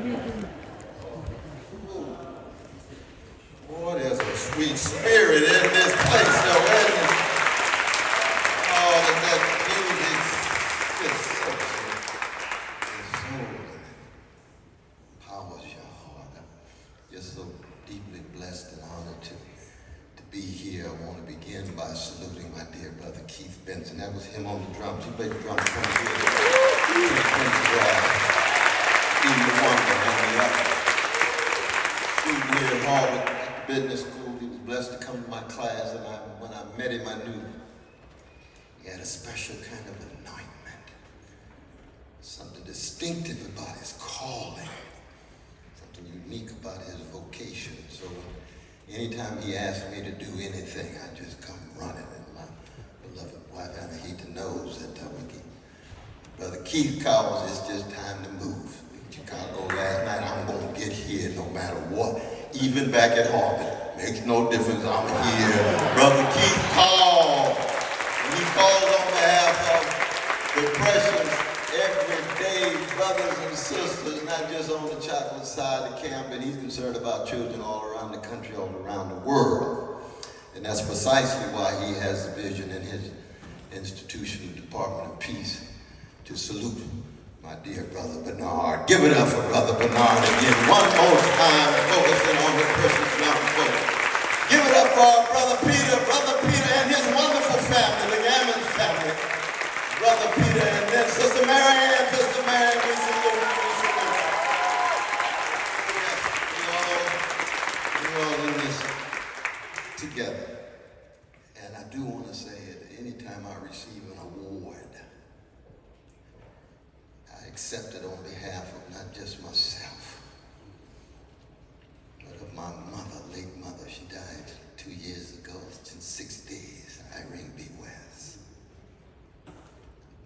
Boy, there's a sweet spirit in this place, though, isn't it? Oh, that music is so powers your heart. I'm just so deeply blessed and honored to be here. I want to begin by saluting my dear brother Keith Benson. That was him on the drums. He played the drums 20 years ago. Stevie Wonder on the other. Student here at Harvard Business School. He was blessed to come to my class, and when I met him, I knew he had a special kind of anointment. Something distinctive about his calling. Something unique about his vocation. So anytime he asked me to do anything, I just come running. And my beloved wife, Anahita, knows that Brother Keith calls, it's just time to move. Chicago last night, I'm going to get here no matter what. Even back at Harvard, makes no difference, I'm here. Brother Keith called. And he calls on behalf of the precious, everyday brothers and sisters, not just on the chocolate side of the camp, and he's concerned about children all around the country, all around the world. And that's precisely why he has the vision in his institution, the Department of Peace, to salute my dear brother Bernard. Give it up for brother Bernard again. One more time, focusing on the precious young folks. Give it up for our brother Peter and his wonderful family, the Gammon family. Brother Peter and then Sister Marianne, we salute. We're all in this together. And I do want to say that anytime I receive an award, I accept it on behalf of not just myself, but of my mother, late mother. She died 2 years ago. It's in 6 days. Irene B. West.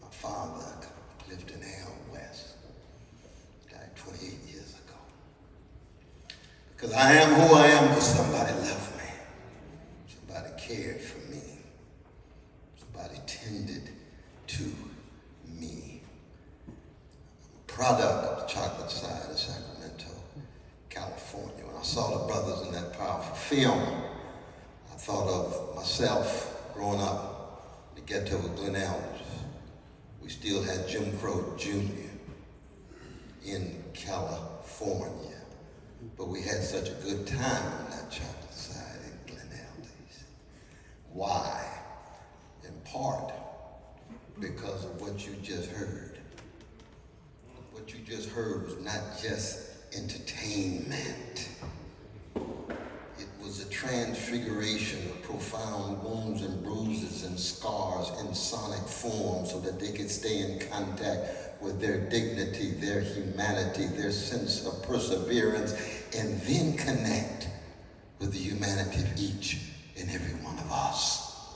My father, Clifton L. West, died 28 years ago. Because I am who I am because somebody loved me. Somebody cared for me. Somebody tended to me. Product of the chocolate side of Sacramento, California. When I saw the brothers in that powerful film, I thought of myself growing up in the ghetto of Glen Elms. We still had Jim Crow Jr. in California, but we had such a good time on that chocolate side in Glen Elms. Why? In part because of what you just heard. What you just heard was not just entertainment. It was a transfiguration of profound wounds and bruises and scars in sonic form so that they could stay in contact with their dignity, their humanity, their sense of perseverance, and then connect with the humanity of each and every one of us.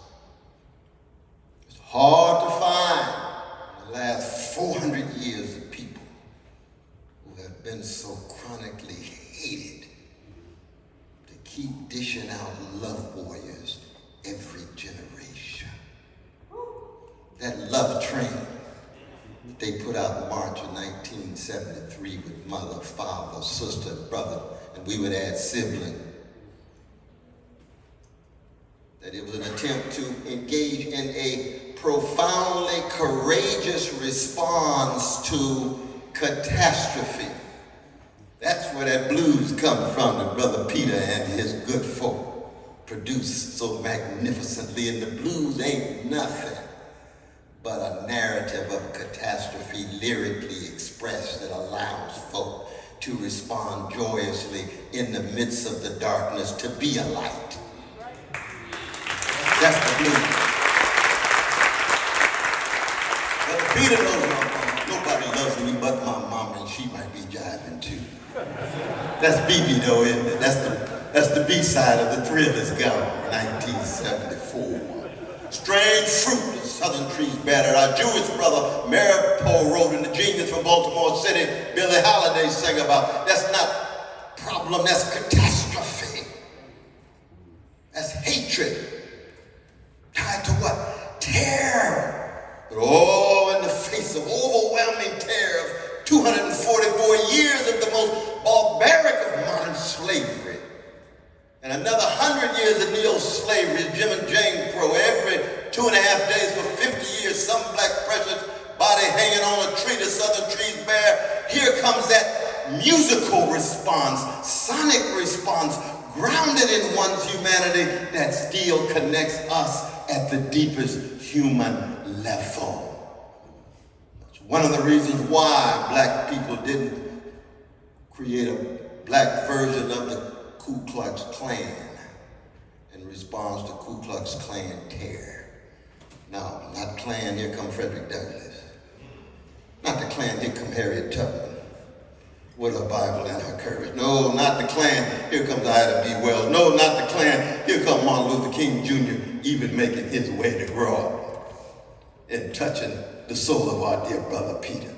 It's hard to find in the last 400 years of people who have been so chronically hated to keep dishing out love warriors every generation. That love train that they put out in March of 1973 with mother, father, sister, brother, and we would add sibling. That it was an attempt to engage in a profoundly courageous response to catastrophe. That's where that blues comes from, that Brother Peter and his good folk produced so magnificently. And the blues ain't nothing but a narrative of catastrophe lyrically expressed that allows folk to respond joyously in the midst of the darkness, to be a light. That's the blues. But Peter knows nobody loves me but my mama, and she might be jiving too. That's BB though, isn't it? That's the B-side of the Thrillers Gone, 1974. Strange fruit that southern trees bear. Our Jewish brother Maripo wrote, and the genius from Baltimore City, Billie Holiday, sang about. That's not problem, that's catastrophe. That's hatred. Tied to what? Terror. But oh, in the face of overwhelming terror of 244 years of the most barbaric of modern slavery. And another 100 years of neo-slavery, Jim and Jane Crow. Every 2.5 days for 50 years, some black precious body hanging on a tree the southern trees bear. Here comes that musical response, sonic response, grounded in one's humanity that still connects us at the deepest human level. It's one of the reasons why black people didn't create a black version of the Ku Klux Klan in response to Ku Klux Klan terror. No, not Klan, here come Frederick Douglass. Not the Klan, here come Harriet Tubman with her Bible and her courage. No, not the Klan, here comes Ida B. Wells. No, not the Klan, here comes Martin Luther King Jr. even making his way to Broadway and touching the soul of our dear brother Peter.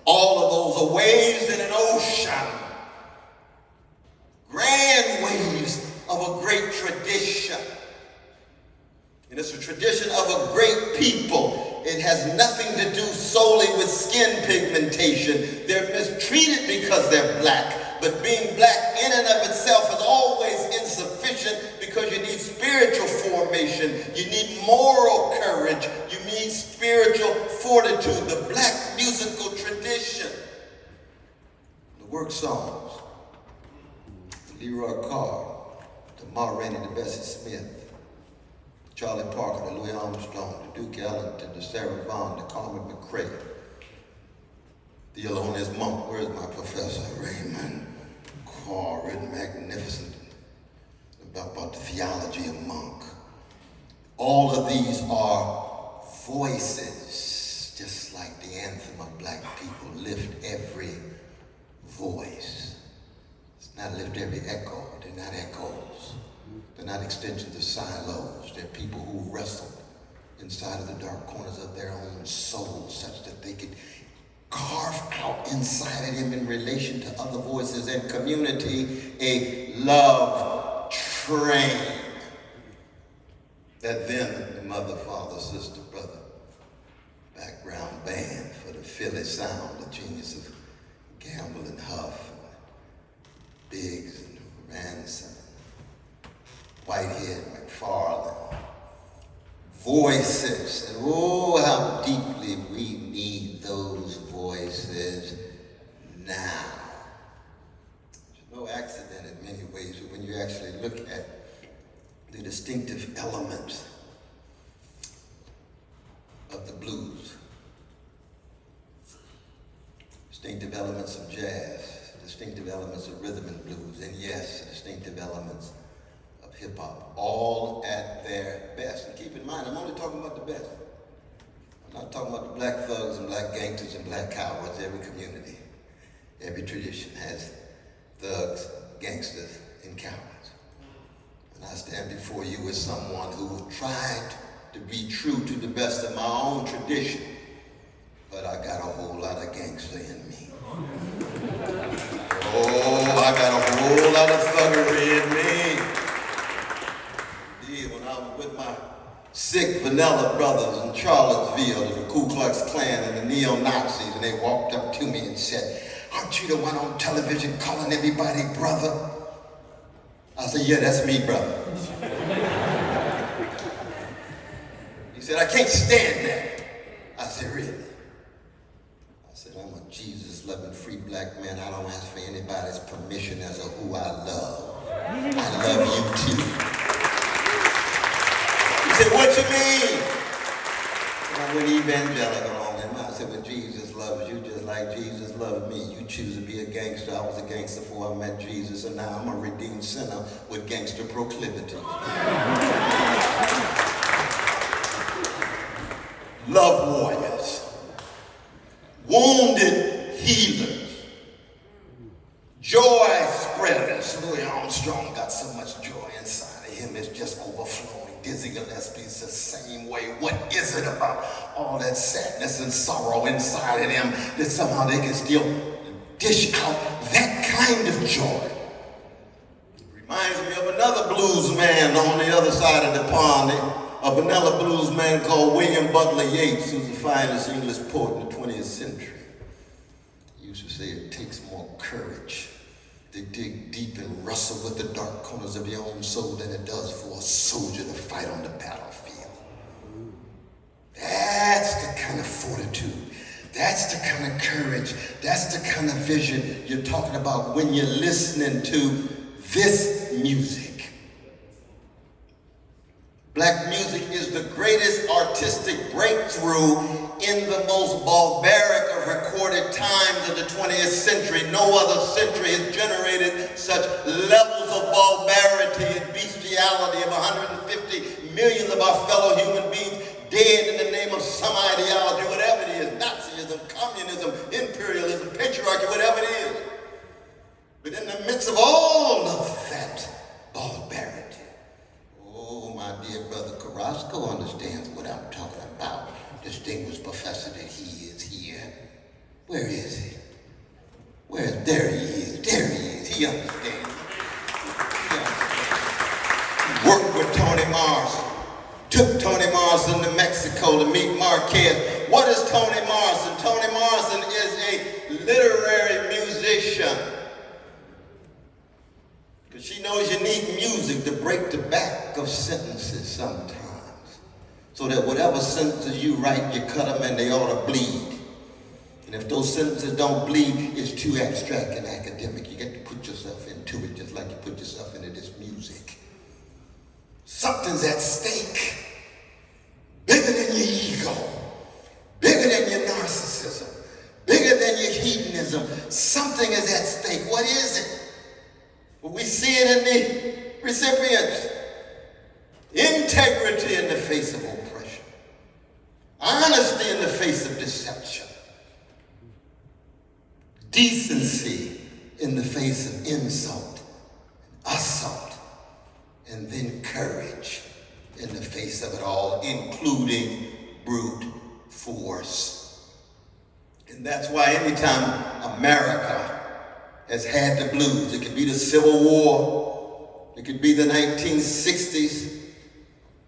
All of those are waves in an ocean. Grand waves of a great tradition. And it's a tradition of a great people. It has nothing to do solely with skin pigmentation. They're mistreated because they're black. But being black in and of itself is always insufficient because you need spiritual formation. You need moral courage. You need spiritual fortitude. The black musical tradition. The work songs. Leroy Carr, to Ma Rainey, to Bessie Smith, Charlie Parker, to Louis Armstrong, to Duke Ellington, to Sarah Vaughan, to Carmen McRae, the Thelonious Monk, where's my professor? Raymond Carr, written magnificent about the theology of Monk. All of these are voices, just like the anthem of black people, lift every voice. Not lift every echo. They're not echoes. They're not extensions of silos. They're people who wrestle inside of the dark corners of their own souls such that they could carve out inside of them in relation to other voices and community a love train that then the mother, father, sister, brother, background band for the Philly sound, the genius of Gamble and Huff, Biggs and Ransom, Whitehead, McFarlane, voices, and oh, how deeply we need those voices now. It's no accident in many ways when you actually look at the distinctive elements of the blues, distinctive elements of jazz, distinctive elements of rhythm and blues, and yes, distinctive elements of hip-hop, all at their best. And keep in mind, I'm only talking about the best. I'm not talking about the black thugs and black gangsters and black cowards. Every community, every tradition has thugs, gangsters, and cowards. And I stand before you as someone who tried to be true to the best of my own tradition, but I got a whole lot of gangster in me. Oh, I got a whole lot of thuggery in me. Indeed, when I was with my sick vanilla brothers in Charlottesville, the Ku Klux Klan and the neo-Nazis, and they walked up to me and said, "Aren't you the one on television calling everybody brother?" I said, "Yeah, that's me, brother." He said, "I can't stand that." I said, "Really?" I said, "I'm a Jesus-loving free black man. I don't ask for anybody's permission as to who I love. I love you too." He said, "What you mean?" And I went evangelical on him. I said, "Well, Jesus loves you just like Jesus loved me. You choose to be a gangster. I was a gangster before I met Jesus, and now I'm a redeemed sinner with gangster proclivities." Love warriors. Wounded healers, joy spreaders. Louis Armstrong got so much joy inside of him, it's just overflowing. Dizzy Gillespie's the same way. What is it about all that sadness and sorrow inside of them that somehow they can still dish out that kind of joy? It reminds me of another blues man on the other side of the pond, a vanilla blues man called William Butler Yeats, who's the finest English poet in the 20th century. He used to say it takes more courage to dig deep and wrestle with the dark corners of your own soul than it does for a soldier to fight on the battlefield. That's the kind of fortitude. That's the kind of courage. That's the kind of vision you're talking about when you're listening to this music. Black music is the greatest artistic breakthrough in the most barbaric of recorded times of the 20th century. No other century has generated such levels of barbarity and bestiality of 150 million of our fellow human beings dead in the name of some ideology, whatever it is, Nazism, communism, imperialism, patriarchy, whatever it is. But in the midst of all of that barbarity, oh, my dear brother Carrasco understands what I'm talking about. Distinguished professor that he is here. Where is he? There he is. There he is. He understands. He worked with Tony Morrison. Took Tony Morrison to Mexico to meet Marquez. What is Tony Morrison? Tony Morrison is a literary musician. Because she knows you need music to break the back of sentences sometimes. So that whatever sentences you write, you cut them and they ought to bleed. And if those sentences don't bleed, it's too abstract and academic. You get to put yourself into it just like you put yourself into this music. Something's at stake. Bigger than your ego. Bigger than your narcissism. Bigger than your hedonism. Something is at stake. What is it? Well, we see it in the recipients. Integrity in the face of oppression. Honesty in the face of deception. Decency in the face of insult, assault, and then courage in the face of it all, including brute force. And that's why anytime America has had the blues, it could be the Civil War, it could be the 1960s,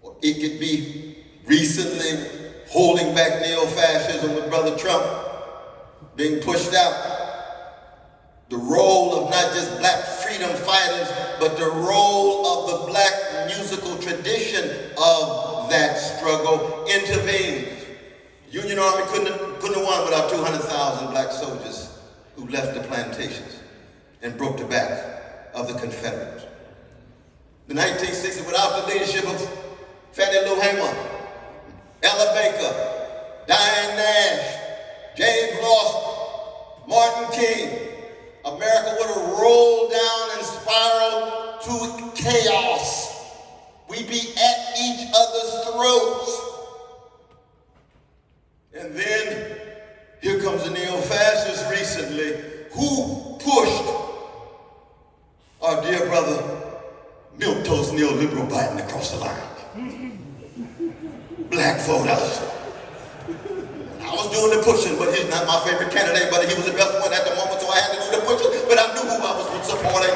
or it could be recently holding back neo-fascism with Brother Trump being pushed out. The role of not just black freedom fighters, but the role of the black musical tradition of that struggle intervened. Union Army couldn't have won without 200,000 black soldiers who left the plantations and broke the back of the Confederates. The 1960s, without the leadership of Fannie Lou Hamer, Ella Baker, Diane Nash, James Lawson, Martin King, America would have rolled down and spiraled to chaos. We'd be at each other's throats. And then here comes the neo-fascists recently who pushed our dear brother milquetoast neoliberal Biden across the line. Black voters. I was doing the pushing, but he's not my favorite candidate, but he was the best one at the moment, so I had to do the pushing, but I knew who I was supporting.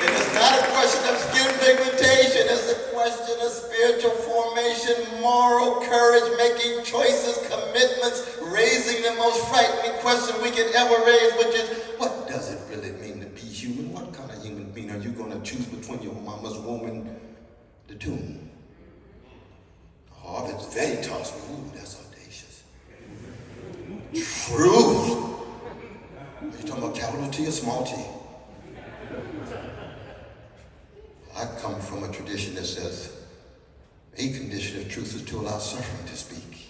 And it's not a question of skin pigmentation, it's a question of spiritual formation, moral courage, making choices, commitments, raising the most frightening question we can ever raise, which is, what does it really mean to be human? What kind of human being are you going to choose between your mama's womb and the tomb? Harvard's Veritas, ooh, that's audacious. Truth. Are you talking about capital T or small t? I come from a tradition that says a condition of truth is to allow suffering to speak.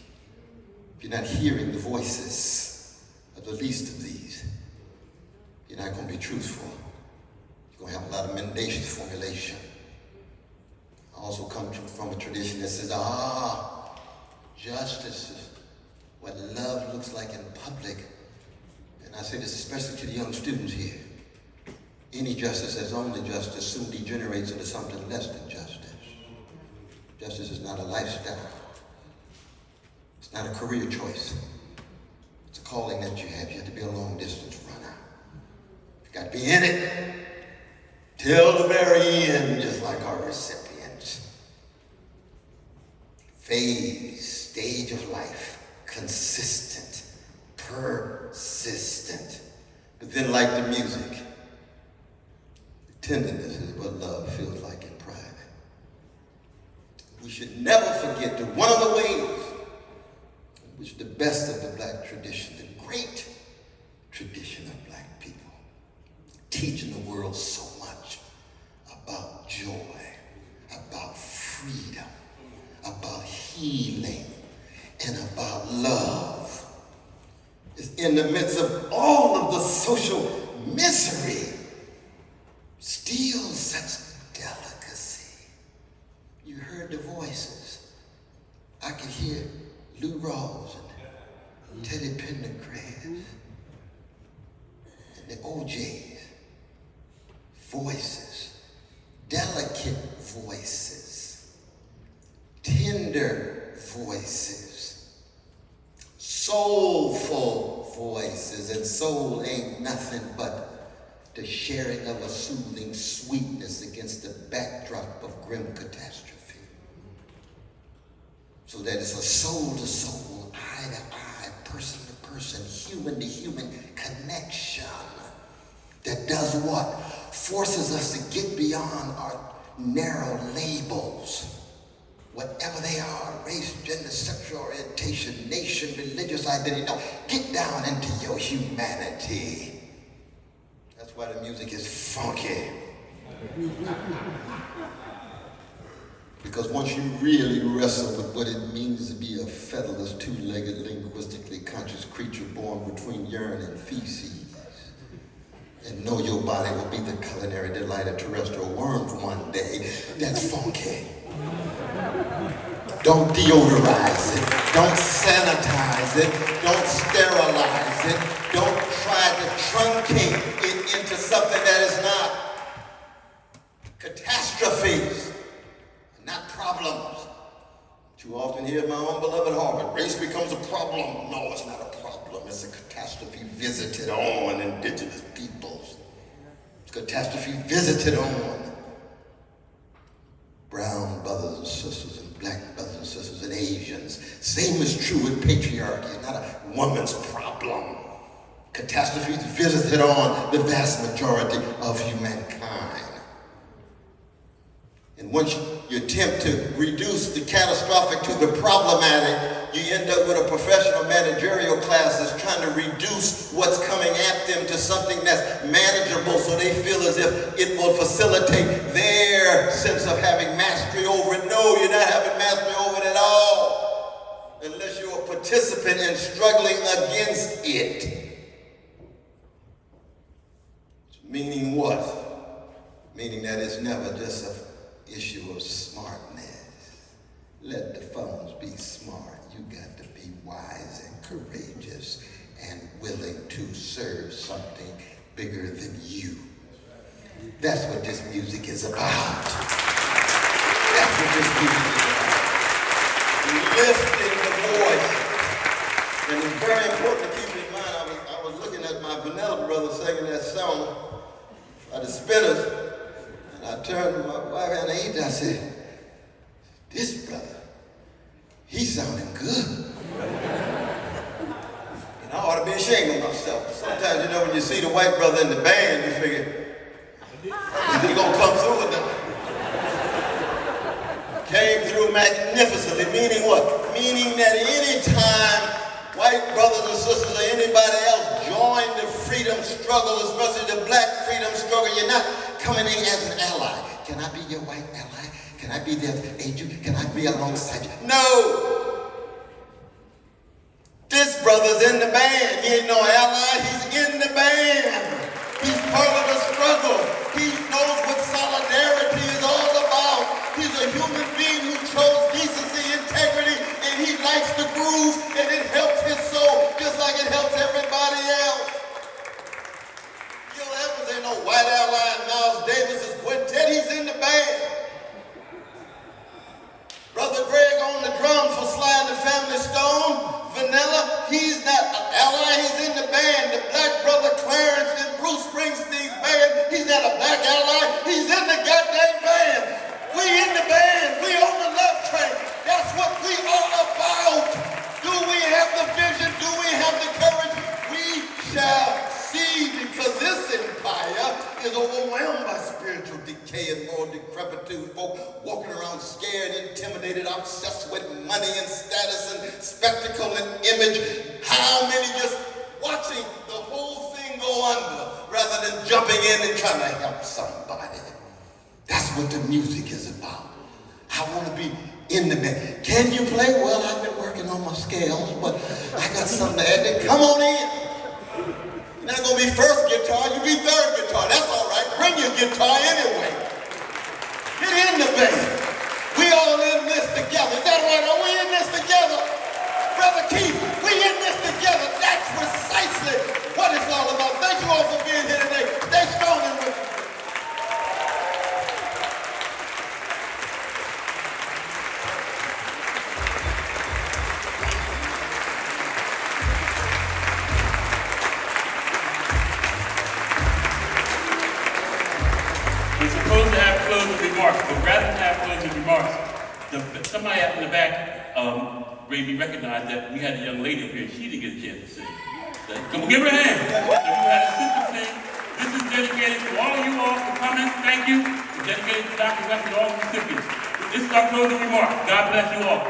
If you're not hearing the voices of the least of these, you're not going to be truthful. You're going to have a lot of mendacious formulation. I also come from a tradition that says, justice is what love looks like in public. And I say this especially to the young students here. Any justice that's only justice soon degenerates into something less than justice. Justice is not a lifestyle. It's not a career choice. It's a calling that you have. You have to be a long distance runner. You got to be in it till the very end, just like our recipients. Phase, stage of life, consistent, persistent. But then like the music, tenderness is what love feels like in private. We should never forget that one of the ways in which the best of the black tradition, the great tradition of black people, teaching the world so much about joy, about freedom, about healing, and about love, is in the midst of all of the social misery, still such delicacy. You heard the voices. I could hear Lou Rawls and Teddy Pendergrass and the OJs. Voices, delicate voices, tender voices, soulful voices, and soul ain't nothing but the sharing of a soothing sweetness against the backdrop of grim catastrophe. So that it's a soul to soul, eye to eye, person to person, human to human connection that does what? Forces us to get beyond our narrow labels, whatever they are, race, gender, sexual orientation, nation, religious identity. No, get down into your humanity. That's why the music is funky. Because once you really wrestle with what it means to be a featherless, two-legged, linguistically conscious creature born between urine and feces, and know your body will be the culinary delight of terrestrial worms one day, that's funky. Don't deodorize it. Don't sanitize it. Don't sterilize it. Don't try to truncate it into something that is not. Catastrophes, not problems. Too often here at my own beloved Harvard, race becomes a problem. No, it's not a problem. It's a catastrophe visited on indigenous peoples. It's a catastrophe visited on brown brothers and sisters and black brothers and sisters and Asians. Same is true with patriarchy. It's not a woman's problem. Catastrophes visited on the vast majority of humankind. And once you attempt to reduce the catastrophic to the problematic, you end up with a professional managerial class that's trying to reduce what's coming at them to something that's manageable so they feel as if it will facilitate their sense of having mastery over it. No, you're not having mastery over it at all unless you're a participant in struggling against it. Meaning what? Meaning that it's never just an issue of smartness. Let the phones be smart. You got to be wise and courageous and willing to serve something bigger than you. That's what this music is about. That's what this music is about. Lifting the voice. And it's very important to keep in mind, I was looking at my Vanilla brother singing that song by the Spinners, and I turned to my wife and I said, this brother, he's sounding good. And I ought to be ashamed of myself. Sometimes, when you see the white brother in the band, you figure, is he gonna come through with them? Came through magnificently, meaning what? Meaning that any time white brothers and sisters or anybody else join the freedom struggle, especially the black freedom struggle, you're not coming in as an ally. Can I be your white ally? Can I be there to aid you? Can I be alongside you? No! This brother's in the band. He ain't no ally, he's in the band. He's part of the struggle. He knows what solidarity is all about. He's a human being who chose decency, integrity, and he likes the groove, and it helps his soul just like it helps everybody else. Gil Evans ain't no white ally, and Miles Davis is quintet. He's in the band. Brother Greg on the drums for Sly and the Family Stone. Vanilla, he's not an ally, he's in the band. The black brother Clarence in Bruce Springsteen's band, he's not a black ally, he's in the goddamn band. We in the band, we on the love train. That's what we are about. Do we have the decay and more decrepitude, folk walking around scared, intimidated, obsessed with money and status and spectacle and image. How many just watching the whole thing go under rather than jumping in and trying to help somebody? That's what the music is about. I want to be in the band. Can you play? Well, I've been working on my scales, but I got something to add. Come on in. You're not going to be first guitar, you be third guitar. That's all right. Bring your guitar anyway. Get in the band. We all in this together. Is that right? Are we in this together? Brother Keith, we in this together. That's precisely what it's all about. Thank you all for being here today. Stay strong and with me. Supposed to have closing remarks, but rather than have closing remarks, somebody out in the back made me recognize that we had a young lady up here. She didn't get a chance to sing. Come on, give her a hand. So you had a sister sing. This is dedicated to all of you all for coming. Thank you. It's dedicated to Dr. West and all the recipients. This is our closing remark. God bless you all.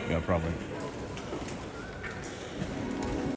Yeah, probably.